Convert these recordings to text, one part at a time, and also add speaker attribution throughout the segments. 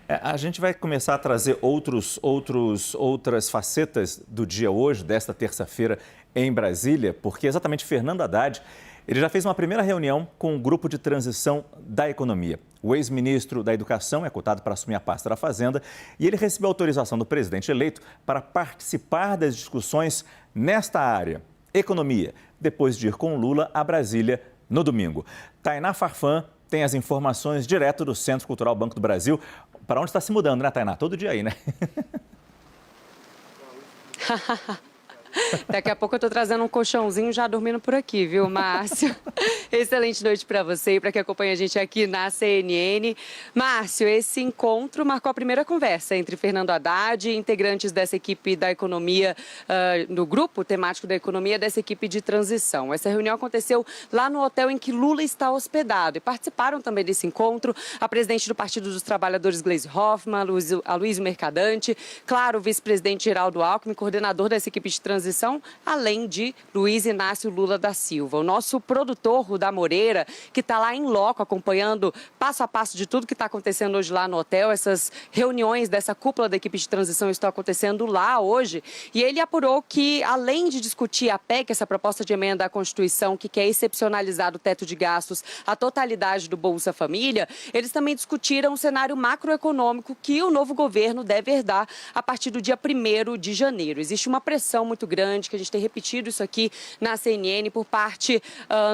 Speaker 1: A gente vai começar a trazer outras facetas do dia hoje, desta terça-feira, em Brasília, porque exatamente Fernando Haddad, ele já fez uma primeira reunião com o grupo de transição da economia. O ex-ministro da Educação é cotado para assumir a pasta da Fazenda e ele recebeu autorização do presidente eleito para participar das discussões nesta área, economia, depois de ir com Lula a Brasília no domingo. Tainá Farfan tem as informações direto do Centro Cultural Banco do Brasil. Para onde está se mudando, né, Tainá? Todo dia aí, né?
Speaker 2: Daqui a pouco eu estou trazendo um colchãozinho já dormindo por aqui, viu, Márcio? Excelente noite para você e para quem acompanha a gente aqui na CNN. Márcio, esse encontro marcou a primeira conversa entre Fernando Haddad e integrantes dessa equipe da economia, do grupo temático da economia dessa equipe de transição. Essa reunião aconteceu lá no hotel em que Lula está hospedado e participaram também desse encontro a presidente do Partido dos Trabalhadores, Gleisi Hoffmann, Aloysio Mercadante, claro, o vice-presidente Geraldo Alckmin, coordenador dessa equipe de transição, além de Luiz Inácio Lula da Silva. O nosso produtor, Rudá Moreira, que está lá em loco acompanhando passo a passo de tudo que está acontecendo hoje lá no hotel. Essas reuniões dessa cúpula da equipe de transição estão acontecendo lá hoje. E ele apurou que, além de discutir a PEC, essa proposta de emenda à Constituição, que quer excepcionalizar o teto de gastos, a totalidade do Bolsa Família, eles também discutiram o cenário macroeconômico que o novo governo deve herdar a partir do dia 1º de janeiro. Existe uma pressão muito grande, que a gente tem repetido isso aqui na CNN, por parte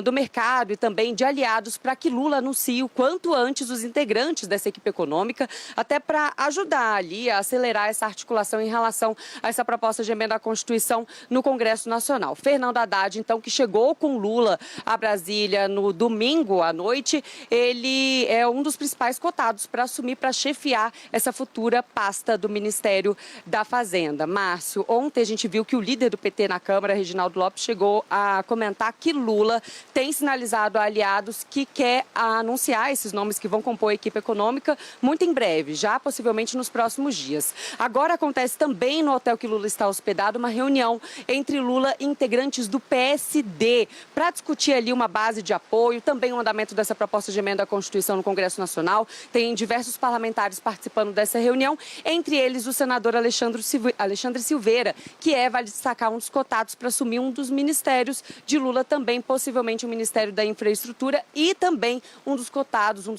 Speaker 2: do mercado e também de aliados, para que Lula anuncie o quanto antes os integrantes dessa equipe econômica, até para ajudar ali a acelerar essa articulação em relação a essa proposta de emenda à Constituição no Congresso Nacional. Fernando Haddad, então, que chegou com Lula a Brasília no domingo à noite, ele é um dos principais cotados para assumir, para chefiar essa futura pasta do Ministério da Fazenda. Márcio, ontem a gente viu que o líder do PT na Câmara, Reginaldo Lopes, chegou a comentar que Lula tem sinalizado a aliados que quer anunciar esses nomes que vão compor a equipe econômica muito em breve, já possivelmente nos próximos dias. Agora acontece também no hotel que Lula está hospedado uma reunião entre Lula e integrantes do PSD para discutir ali uma base de apoio, também o andamento dessa proposta de emenda à Constituição no Congresso Nacional. Tem diversos parlamentares participando dessa reunião, entre eles o senador Alexandre Silveira, que vale destacar, um dos cotados para assumir um dos ministérios de Lula, também possivelmente o Ministério da Infraestrutura, e também um dos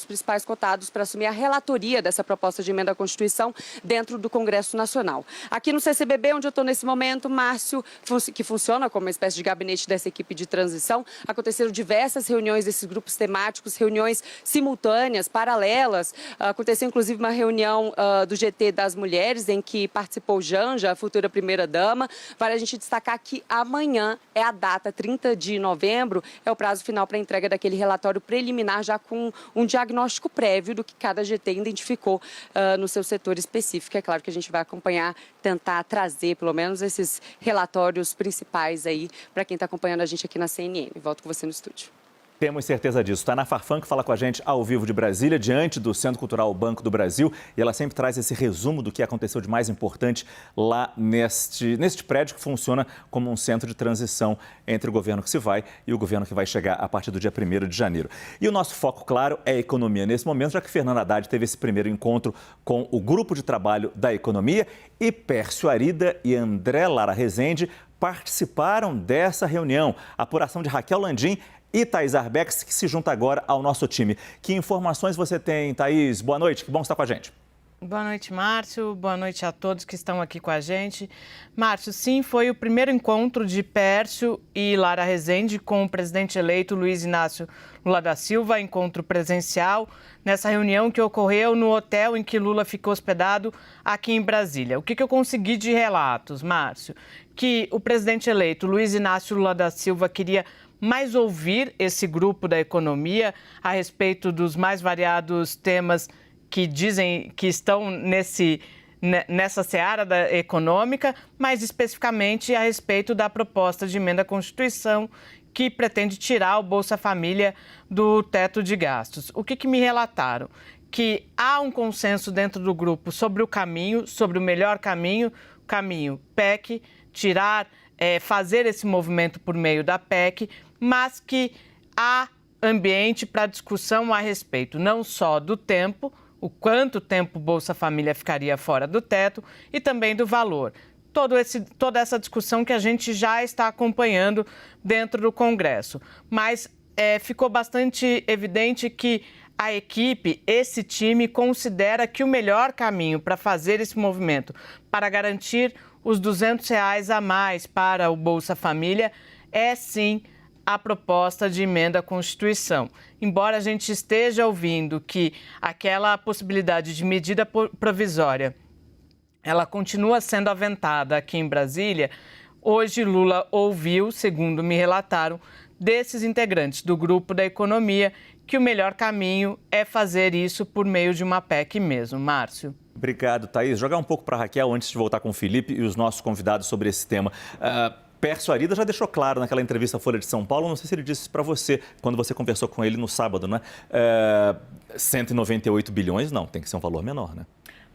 Speaker 2: principais cotados para assumir a relatoria dessa proposta de emenda à Constituição dentro do Congresso Nacional. Aqui no CCBB, onde eu estou nesse momento, Márcio, que funciona como uma espécie de gabinete dessa equipe de transição, aconteceram diversas reuniões desses grupos temáticos, reuniões simultâneas, paralelas. Aconteceu inclusive uma reunião do GT das Mulheres, em que participou Janja, a futura primeira-dama. Vale a gente destacar que amanhã é a data, 30 de novembro, é o prazo final para a entrega daquele relatório preliminar, já com um diagnóstico prévio do que cada GT identificou no seu setor específico. É claro que a gente vai acompanhar, tentar trazer pelo menos esses relatórios principais aí para quem está acompanhando a gente aqui na CNN. Volto com você no estúdio.
Speaker 1: Temos certeza disso. Tainá Farfan, que fala com a gente ao vivo de Brasília, diante do Centro Cultural Banco do Brasil. E ela sempre traz esse resumo do que aconteceu de mais importante lá neste prédio, que funciona como um centro de transição entre o governo que se vai e o governo que vai chegar a partir do dia 1º de janeiro. E o nosso foco, claro, é a economia nesse momento, já que Fernando Haddad teve esse primeiro encontro com o Grupo de Trabalho da Economia e Pércio Arida e André Lara Rezende participaram dessa reunião. A apuração de Raquel Landim e Thaís Arbex, que se junta agora ao nosso time. Que informações você tem, Thaís? Boa noite, que bom estar com a gente.
Speaker 3: Boa noite, Márcio. Boa noite a todos que estão aqui com a gente. Márcio, sim, foi o primeiro encontro de Pércio e Lara Rezende com o presidente eleito Luiz Inácio Lula da Silva, encontro presencial, nessa reunião que ocorreu no hotel em que Lula ficou hospedado aqui em Brasília. O que eu consegui de relatos, Márcio? Que o presidente eleito Luiz Inácio Lula da Silva queria mais ouvir esse grupo da economia a respeito dos mais variados temas que dizem que estão nessa seara econômica, mais especificamente a respeito da proposta de emenda à Constituição que pretende tirar o Bolsa Família do teto de gastos. O que me relataram? Que há um consenso dentro do grupo sobre o caminho, sobre o melhor caminho PEC, fazer esse movimento por meio da PEC, mas que há ambiente para discussão a respeito não só do tempo, o quanto tempo o Bolsa Família ficaria fora do teto e também do valor. Toda essa discussão que a gente já está acompanhando dentro do Congresso. Mas ficou bastante evidente que a equipe, esse time, considera que o melhor caminho para fazer esse movimento, para garantir os R$200 a mais para o Bolsa Família, é sim a proposta de emenda à Constituição. Embora a gente esteja ouvindo que aquela possibilidade de medida provisória, ela continua sendo aventada aqui em Brasília, hoje Lula ouviu, segundo me relataram, desses integrantes do Grupo da Economia, que o melhor caminho é fazer isso por meio de uma PEC mesmo. Márcio.
Speaker 1: Obrigado, Thaís. Jogar um pouco para a Raquel antes de voltar com o Felipe e os nossos convidados sobre esse tema. Pércio Arida já deixou claro naquela entrevista à Folha de São Paulo, não sei se ele disse para você, quando você conversou com ele no sábado, né? 198 bilhões, não, tem que ser um valor menor, né?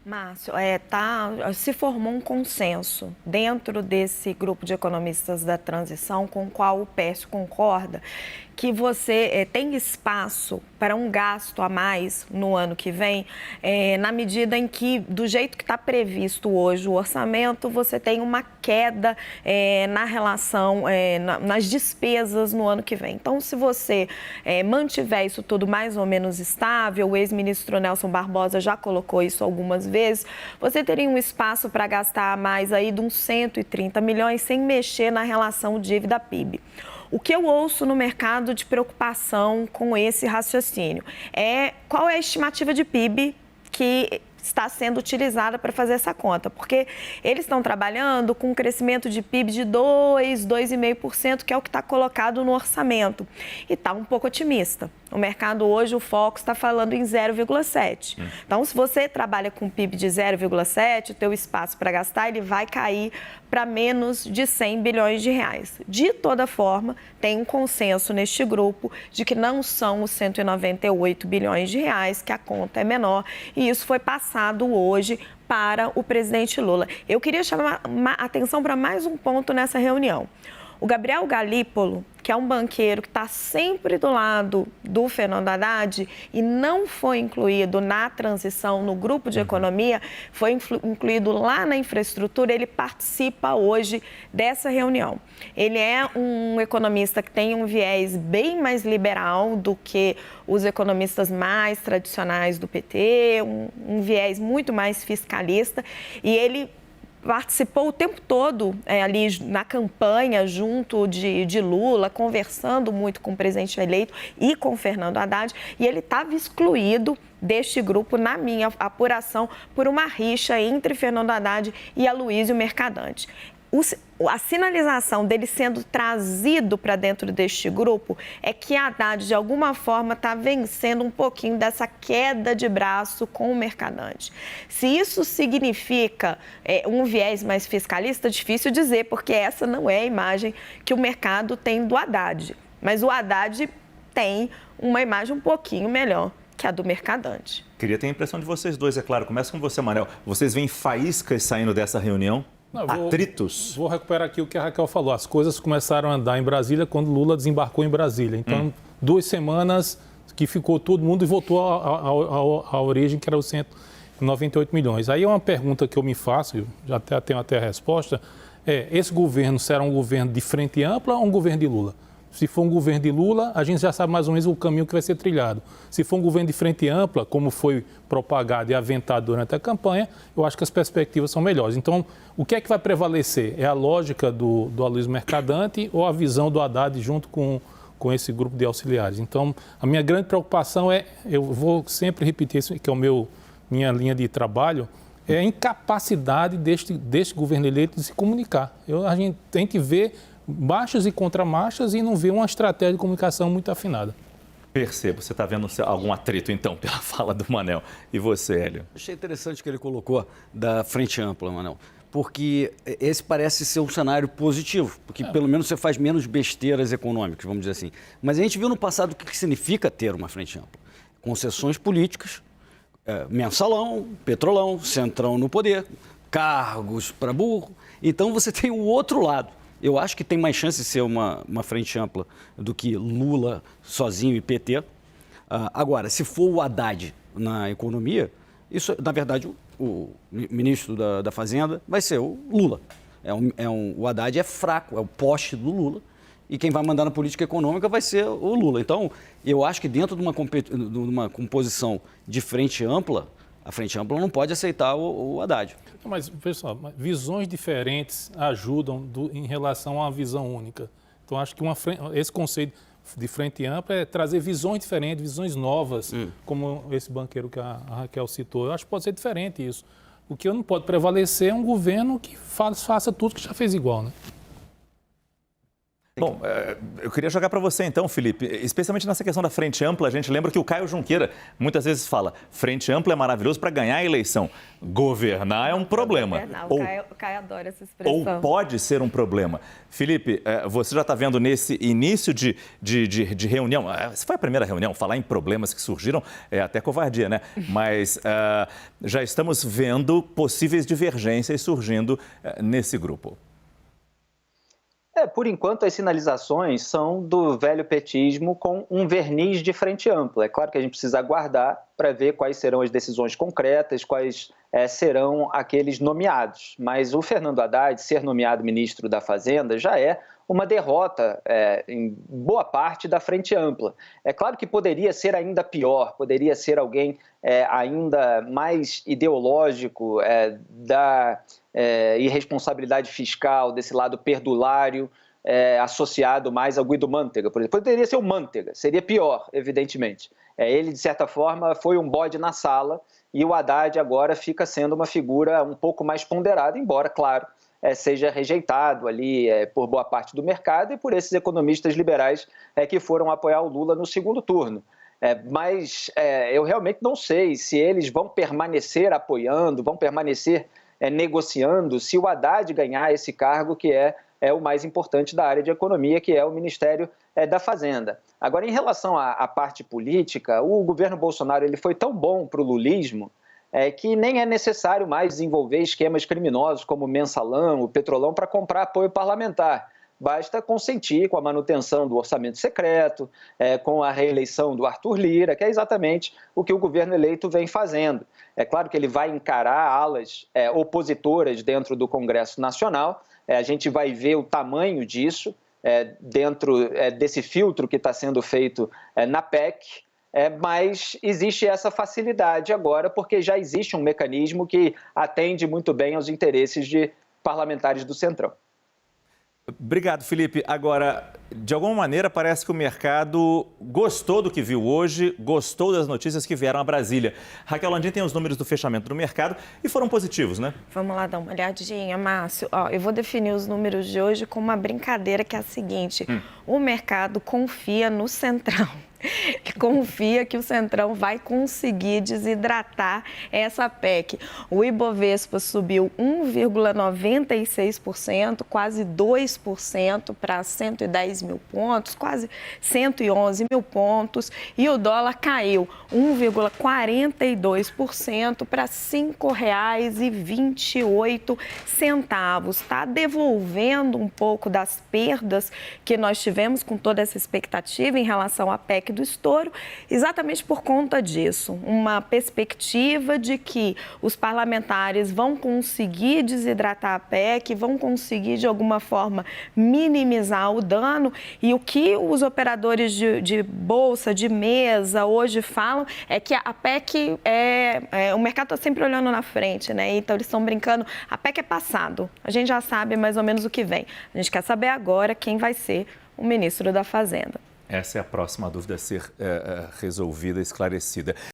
Speaker 4: Márcio, se formou um consenso dentro desse grupo de economistas da transição com o qual o Pércio concorda, que você tem espaço para um gasto a mais no ano que vem, na medida em que, do jeito que está previsto hoje o orçamento, você tem uma queda na relação, nas despesas no ano que vem. Então, se você mantiver isso tudo mais ou menos estável, o ex-ministro Nelson Barbosa já colocou isso algumas vezes, você teria um espaço para gastar mais aí de uns 130 milhões sem mexer na relação dívida-PIB. O que eu ouço no mercado de preocupação com esse raciocínio é qual é a estimativa de PIB que está sendo utilizada para fazer essa conta, porque eles estão trabalhando com um crescimento de PIB de 2,5%, que é o que está colocado no orçamento, e está um pouco otimista. O mercado hoje, o Foco está falando em 0,7%. Então, se você trabalha com PIB de 0,7%, o teu espaço para gastar ele vai cair para menos de 100 bilhões de reais. De toda forma, tem um consenso neste grupo de que não são os 198 bilhões de reais, que a conta é menor, e isso foi passado hoje para o presidente Lula. Eu queria chamar a atenção para mais um ponto nessa reunião. O Gabriel Galípolo, que é um banqueiro que está sempre do lado do Fernando Haddad e não foi incluído na transição no grupo de economia, foi incluído lá na infraestrutura, ele participa hoje dessa reunião. Ele é um economista que tem um viés bem mais liberal do que os economistas mais tradicionais do PT, um viés muito mais fiscalista, e ele participou o tempo todo ali na campanha junto de Lula, conversando muito com o presidente eleito e com Fernando Haddad, e ele estava excluído deste grupo, na minha apuração, por uma rixa entre Fernando Haddad e Aloysio Mercadante. A sinalização dele sendo trazido para dentro deste grupo é que Haddad, de alguma forma, está vencendo um pouquinho dessa queda de braço com o Mercadante. Se isso significa um viés mais fiscalista, difícil dizer, porque essa não é a imagem que o mercado tem do Haddad. Mas o Haddad tem uma imagem um pouquinho melhor que a do Mercadante.
Speaker 1: Queria ter a impressão de vocês dois, é claro. Começa com você, Manel. Vocês veem faíscas saindo dessa reunião? Atritos?
Speaker 5: Vou recuperar aqui o que a Raquel falou. As coisas começaram a andar em Brasília quando Lula desembarcou em Brasília. Então, 2 semanas que ficou todo mundo e voltou à origem, que era os 198 milhões. Aí é uma pergunta que eu me faço, eu já tenho até a resposta, esse governo será um governo de frente ampla ou um governo de Lula? Se for um governo de Lula, a gente já sabe mais ou menos o caminho que vai ser trilhado. Se for um governo de frente ampla, como foi propagado e aventado durante a campanha, eu acho que as perspectivas são melhores. Então, o que é que vai prevalecer? É a lógica do Aloysio Mercadante ou a visão do Haddad junto com esse grupo de auxiliares? Então, a minha grande preocupação eu vou sempre repetir isso, que é minha linha de trabalho, é a incapacidade deste governo eleito de se comunicar. A gente vê marchas e contramarchas e não vê uma estratégia de comunicação muito afinada.
Speaker 1: Percebo, você está vendo algum atrito, então, pela fala do Manel. E você, Hélio?
Speaker 6: Achei interessante o que ele colocou da frente ampla, Manel, porque esse parece ser um cenário positivo, porque pelo menos você faz menos besteiras econômicas, vamos dizer assim. Mas a gente viu no passado o que significa ter uma frente ampla. Concessões políticas, mensalão, petrolão, centrão no poder, cargos para burro. Então você tem o outro lado. Eu acho que tem mais chance de ser uma frente ampla do que Lula sozinho e PT. Agora, se for o Haddad na economia, isso, na verdade, o ministro da Fazenda vai ser o Lula. O Haddad é fraco, é o poste do Lula. E quem vai mandar na política econômica vai ser o Lula. Então, eu acho que dentro de uma composição de frente ampla, a frente ampla não pode aceitar o Haddad.
Speaker 5: Mas, pessoal, visões diferentes ajudam em relação a uma visão única. Então, acho que esse conceito de frente ampla é trazer visões diferentes, visões novas, como esse banqueiro que a Raquel citou. Eu acho que pode ser diferente isso. O que não pode prevalecer é um governo que faça tudo que já fez igual, né?
Speaker 1: Bom, eu queria jogar para você então, Felipe, especialmente nessa questão da frente ampla, a gente lembra que o Caio Junqueira muitas vezes fala, frente ampla é maravilhoso para ganhar a eleição, governar é um problema.
Speaker 4: O Caio adora essa expressão.
Speaker 1: Ou pode ser um problema. Felipe, você já está vendo nesse início de reunião, essa foi a primeira reunião, falar em problemas que surgiram é até covardia, né? Mas já estamos vendo possíveis divergências surgindo nesse grupo.
Speaker 7: Por enquanto, as sinalizações são do velho petismo com um verniz de frente ampla. É claro que a gente precisa aguardar para ver quais serão as decisões concretas, quais serão aqueles nomeados. Mas o Fernando Haddad ser nomeado ministro da Fazenda já é uma derrota em boa parte da frente ampla. É claro que poderia ser ainda pior, poderia ser alguém ainda mais ideológico da irresponsabilidade fiscal, desse lado perdulário, associado mais ao Guido Mantega, por exemplo. Poderia ser o Mantega, seria pior, evidentemente. Ele, de certa forma, foi um bode na sala e o Haddad agora fica sendo uma figura um pouco mais ponderada, embora, claro, seja rejeitado ali por boa parte do mercado e por esses economistas liberais que foram apoiar o Lula no segundo turno. Mas eu realmente não sei se eles vão permanecer apoiando, vão permanecer negociando, se o Haddad ganhar esse cargo que é o mais importante da área de economia, que é o Ministério da Fazenda. Agora, em relação à parte política, o governo Bolsonaro ele foi tão bom para o lulismo que nem é necessário mais desenvolver esquemas criminosos como o Mensalão, o Petrolão, para comprar apoio parlamentar. Basta consentir com a manutenção do orçamento secreto, com a reeleição do Arthur Lira, que é exatamente o que o governo eleito vem fazendo. É claro que ele vai encarar alas opositoras dentro do Congresso Nacional, a gente vai ver o tamanho disso dentro desse filtro que está sendo feito na PEC, mas existe essa facilidade agora porque já existe um mecanismo que atende muito bem aos interesses de parlamentares do Centrão.
Speaker 1: Obrigado, Felipe. Agora, de alguma maneira, parece que o mercado gostou do que viu hoje, gostou das notícias que vieram a Brasília. Raquel Landim tem os números do fechamento do mercado e foram positivos, né?
Speaker 4: Vamos lá dar uma olhadinha, Márcio. Eu vou definir os números de hoje com uma brincadeira que é a seguinte. O mercado confia no Centrão. Confia que o Centrão vai conseguir desidratar essa PEC. O Ibovespa subiu 1,96%, quase 2% para 110 mil pontos, quase 111 mil pontos. E o dólar caiu 1,42% para R$ 5,28. Está devolvendo um pouco das perdas que nós tivemos com toda essa expectativa em relação à PEC do estouro, exatamente por conta disso. Uma perspectiva de que os parlamentares vão conseguir desidratar a PEC, vão conseguir, de alguma forma, minimizar o dano. E o que os operadores de bolsa, de mesa, hoje falam é que a PEC o mercado está sempre olhando na frente, né? Então, eles estão brincando, a PEC é passado. A gente já sabe mais ou menos o que vem. A gente quer saber agora quem vai ser o ministro da Fazenda.
Speaker 1: Essa é a próxima dúvida a ser resolvida, esclarecida.